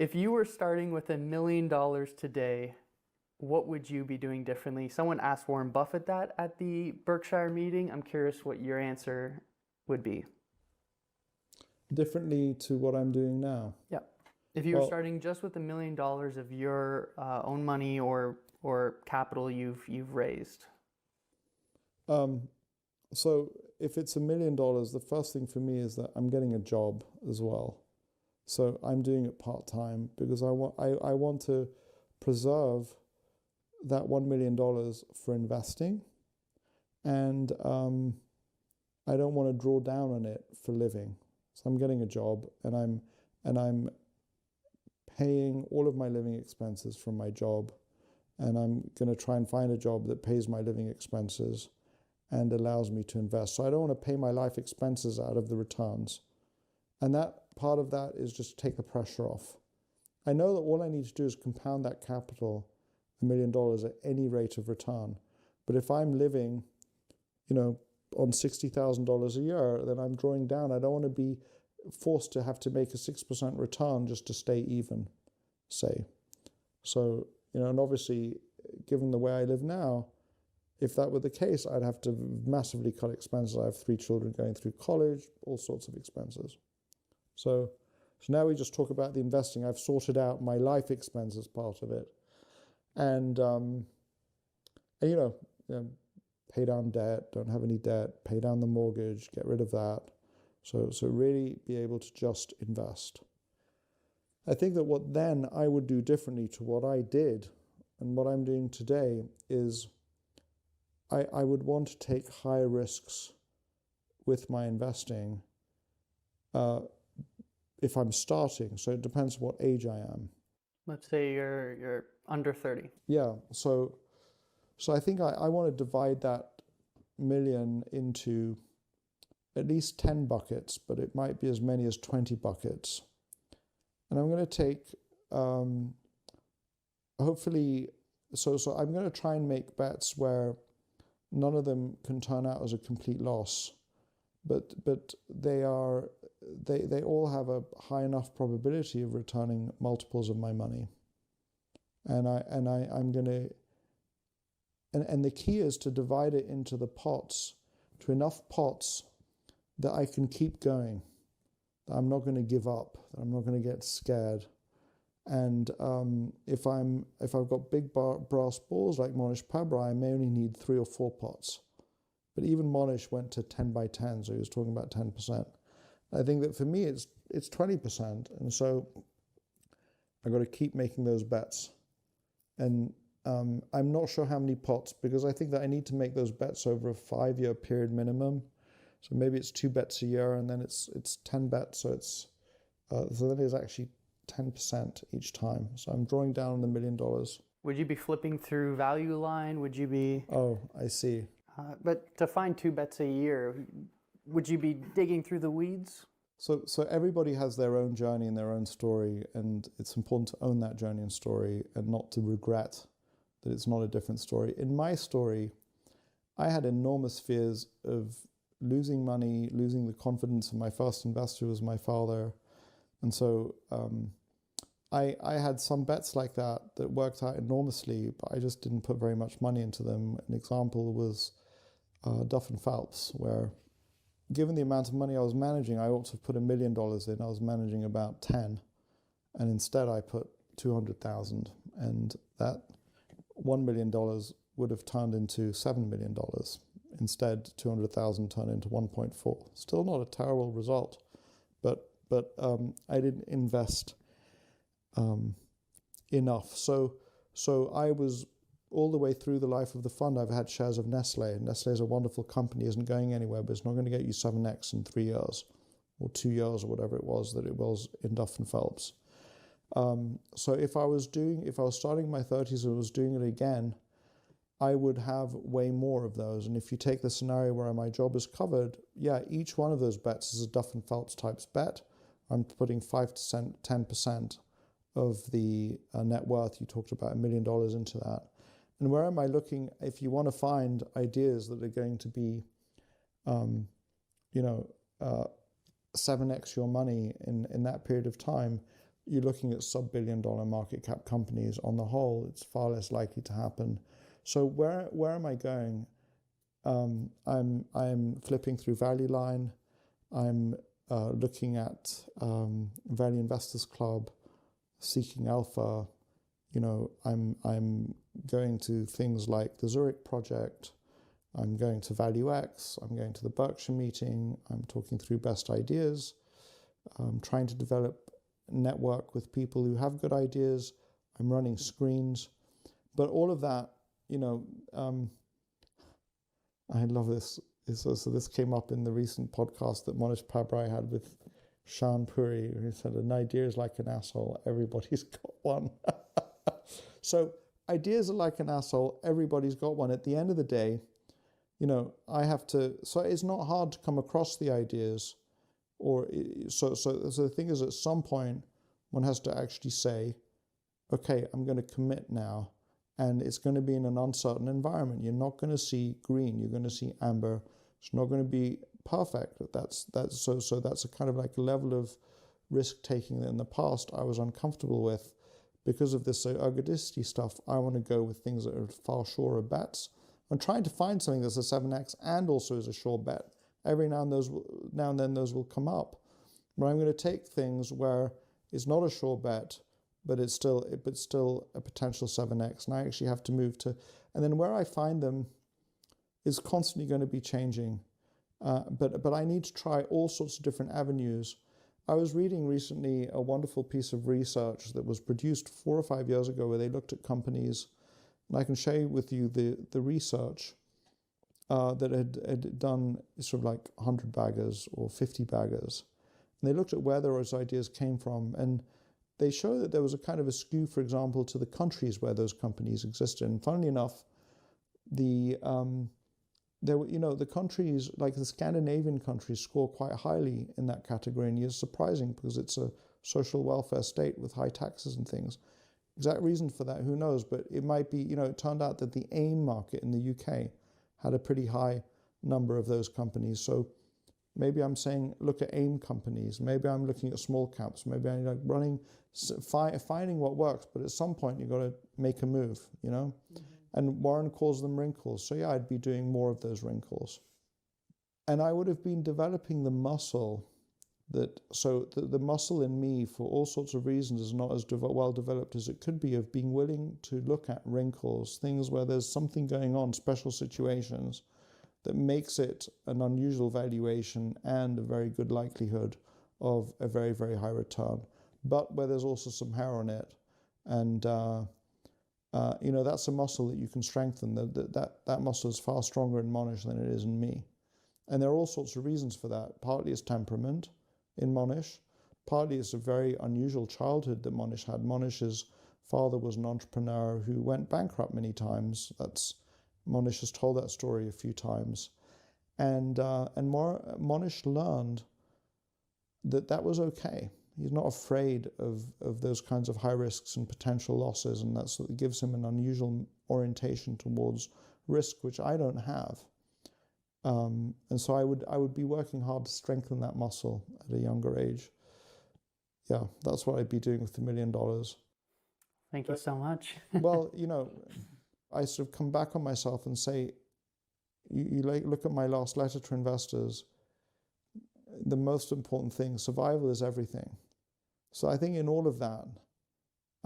If you were starting with $1 million today, what would you be doing differently? Someone asked Warren Buffett that at the Berkshire meeting. I'm curious what your answer would be. Differently to what I'm doing now. Yeah. If you were Well, starting just with $1 million of your own money or capital you've raised. um, so if it's $1 million, the first thing for me is that I'm getting a job as well. So I'm doing it part-time because I want to preserve that $1 million for investing, and I don't want to draw down on it for living. So I'm getting a job, and I'm paying all of my living expenses from my job, and I'm going to try and find a job that pays my living expenses and allows me to invest. So I don't want to pay my life expenses out of the returns. And that part of that is just take the pressure off. I know that all I need to do is compound that capital, $1 million, at any rate of return. But if I'm living, on $60,000 a year, then I'm drawing down. I don't want to be forced to have to make a 6% return just to stay even, say. So, and obviously, given the way I live now, if that were the case, I'd have to massively cut expenses. I have 3 children going through college, all sorts of expenses. So now we just talk about the investing. I've sorted out my life expenses part of it. And pay down debt, don't have any debt, pay down the mortgage, get rid of that. So really be able to just invest. I think that what then I would do differently to what I did and what I'm doing today is I would want to take higher risks with my investing if I'm starting. So it depends what age I am. Let's say you're under 30. Yeah. So I think I want to divide that million into at least 10 buckets, but it might be as many as 20 buckets. And I'm going to take, hopefully, so I'm going to try and make bets where none of them can turn out as a complete loss, but they all have a high enough probability of returning multiples of my money. And I'm going to, and the key is to divide it into the pots, to enough pots that I can keep going, that I'm not going to give up, that I'm not going to get scared. And if I've got big brass balls like Mohnish Pabrai, I may only need 3 or 4 pots. But even Mohnish went to 10 by 10, so he was talking about 10%. I think that for me it's 20%, and so I've got to keep making those bets. And I'm not sure how many pots, because I think that I need to make those bets over a 5-year period minimum. So maybe it's 2 bets a year, and then it's 10 bets. So so that is actually 10% each time. So I'm drawing down on the $1 million. Would you be flipping through Value Line? Would you be? Oh, I see. But to find 2 bets a year, would you be digging through the weeds? So everybody has their own journey and their own story, and it's important to own that journey and story and not to regret that it's not a different story. In my story, I had enormous fears of losing money, losing the confidence of my first investor, who was my father. And so I had some bets like that worked out enormously, but I just didn't put very much money into them. An example was Duff and Phelps, where given the amount of money I was managing, I ought to have put $1 million in. I was managing about 10, and instead I put 200,000, and that $1 million would have turned into $7 million. Instead, 200,000 turned into 1.4. Still not a terrible result, but I didn't invest enough. So I was all the way through the life of the fund. I've had shares of Nestle. Nestle is a wonderful company, isn't going anywhere, but it's not going to get you 7x in 3 years or 2 years or whatever it was that it was in Duff and Phelps. So if I was starting in my 30s and was doing it again, I would have way more of those. And if you take the scenario where my job is covered, yeah, each one of those bets is a Duff and Phelps types bet. I'm putting 5 to 10% of the net worth. You talked about $1 million into that. And where am I looking? If you want to find ideas that are going to be, 7x your money in that period of time, you're looking at sub-billion-dollar market cap companies. On the whole, it's far less likely to happen. So where am I going? I'm flipping through Value Line. I'm looking at Value Investors Club, Seeking Alpha. I'm going to things like the Zurich Project. I'm going to Value X. I'm going to the Berkshire meeting. I'm talking through best ideas. I'm trying to develop network with people who have good ideas. I'm running screens. But all of that, I love this. So this came up in the recent podcast that Mohnish Pabrai had with Shan Puri, who said, an idea is like an asshole. Everybody's got one. So ideas are like an asshole. Everybody's got one. At the end of the day, so it's not hard to come across the ideas. So the thing is, at some point, one has to actually say, okay, I'm going to commit now. And it's going to be in an uncertain environment. You're not going to see green. You're going to see amber. It's not going to be perfect. That's a kind of like a level of risk taking that in the past I was uncomfortable with because of this ergodicity stuff. I want to go with things that are far surer bets. I'm trying to find something that's a 7x and also is a sure bet. Every now and then those will come up. But I'm going to take things where it's not a sure bet, but it's still a potential 7x, and I actually have to move to, and then where I find them is constantly going to be changing, but I need to try all sorts of different avenues. I was reading recently a wonderful piece of research that was produced 4 or 5 years ago where they looked at companies, and I can share with you the research that had done sort of like 100 baggers or 50 baggers, and they looked at where those ideas came from, and they show that there was a kind of a skew, for example, to the countries where those companies existed. And funnily enough, the countries, like the Scandinavian countries, score quite highly in that category. And it's surprising because it's a social welfare state with high taxes and things. Exact reason for that, who knows? But it might be, it turned out that the AIM market in the UK had a pretty high number of those companies. So maybe I'm saying, look at AIM companies. Maybe I'm looking at small caps. Maybe I'm finding what works. But at some point, you've got to make a move, Mm-hmm. And Warren calls them wrinkles. So yeah, I'd be doing more of those wrinkles. And I would have been developing the muscle the muscle in me, for all sorts of reasons, is not as well developed as it could be, of being willing to look at wrinkles, things where there's something going on, special situations, that makes it an unusual valuation and a very good likelihood of a very, very high return, but where there's also some hair on it. And, that's a muscle that you can strengthen. That muscle is far stronger in Mohnish than it is in me. And there are all sorts of reasons for that. Partly it's temperament in Mohnish. Partly it's a very unusual childhood that Mohnish had. Mohnish's father was an entrepreneur who went bankrupt many times. Mohnish has told that story a few times. And Mohnish learned that was okay. He's not afraid of those kinds of high risks and potential losses, and that's what gives him an unusual orientation towards risk, which I don't have. And so I would be working hard to strengthen that muscle at a younger age. Yeah, that's what I'd be doing with $1 million. Thank you so much. Well, I sort of come back on myself and say, you look at my last letter to investors, the most important thing, survival is everything. So I think in all of that,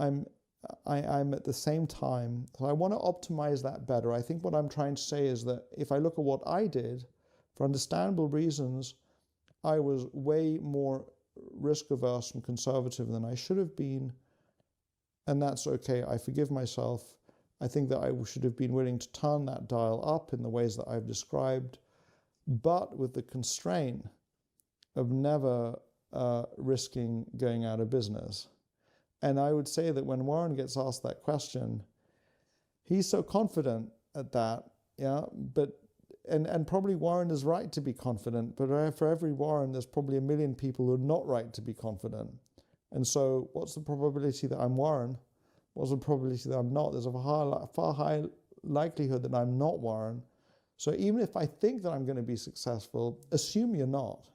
I'm at the same time, so I want to optimize that better. I think what I'm trying to say is that if I look at what I did, for understandable reasons, I was way more risk averse and conservative than I should have been. And that's okay. I forgive myself. I think that I should have been willing to turn that dial up in the ways that I've described, but with the constraint of never risking going out of business. And I would say that when Warren gets asked that question, he's so confident at that, yeah, but and probably Warren is right to be confident, but for every Warren, there's probably 1 million people who are not right to be confident. And so what's the probability that I'm Warren? What's the probability that I'm not? There's a far higher likelihood that I'm not Warren. So even if I think that I'm going to be successful, assume you're not,